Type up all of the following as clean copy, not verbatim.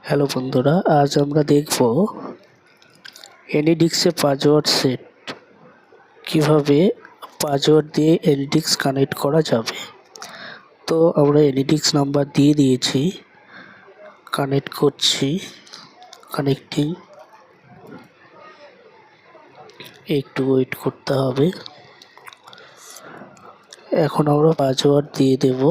Hello বন্ধুরা, আজ আমরা দেখব এনিডিক্সে পাসওয়ার্ড সেট কিভাবে পাসওয়ার্ড দিয়ে এনিডিক্স কানেক্ট করা যাবে। তো আমরা এনিডিক্স নাম্বার দিয়ে দিয়েছি, কানেক্ট করছি, কানেক্টিং, একটু ওয়েট করতে হবে। এখন আমরা পাসওয়ার্ড দিয়ে দেব।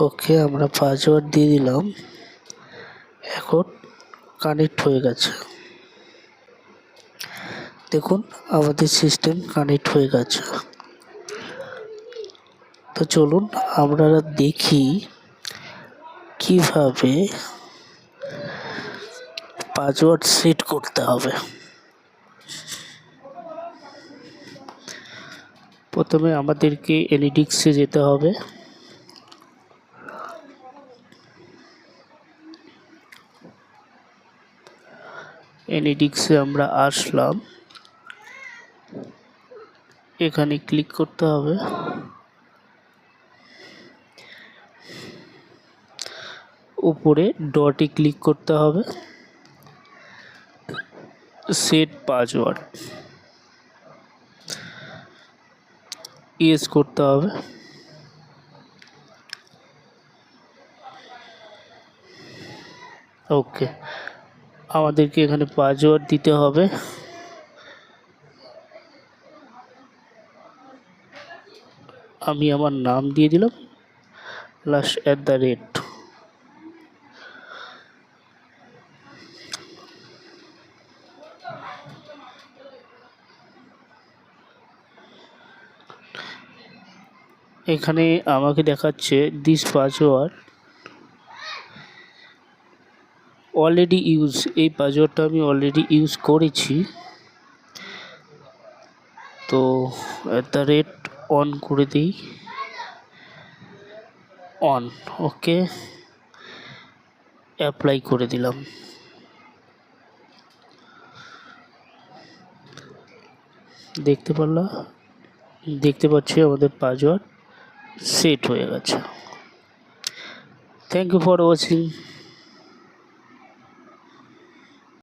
ওকে, আমরা পাসওয়ার্ড দিয়ে দিলাম। এখন কানেক্ট হয়ে গেছে, দেখুন আমাদের সিস্টেম কানেক্ট হয়ে গেছে। তো চলুন আমরা দেখি কিভাবে পাসওয়ার্ড সেট করতে হবে। প্রথমে আমাদেরকে এনিডিক্সে যেতে হবে। এনিডিক্সে আমরা আসলাম, এখানে ক্লিক করতে হবে। উপরে ডটে ক্লিক করতে হবে, সেট পাসওয়ার্ড ইয়েস করতে হবে। ওকে, আমাদেরকে এখানে পাসওয়ার্ড দিতে হবে। আমি আমার নাম দিয়ে দিলাম, লাস্ট @ এখানে আমাকে দেখাচ্ছে দিস পাসওয়ার্ড অলরেডি ইউজ। এই পাসওয়ার্ডটা আমি অলরেডি ইউজ করেছি, তো @ অন করে দিই, অন। ওকে, অ্যাপ্লাই করে দিলাম। দেখতে পাচ্ছি আমাদের পাসওয়ার্ড সেট হয়ে গেছে। Thank you for watching.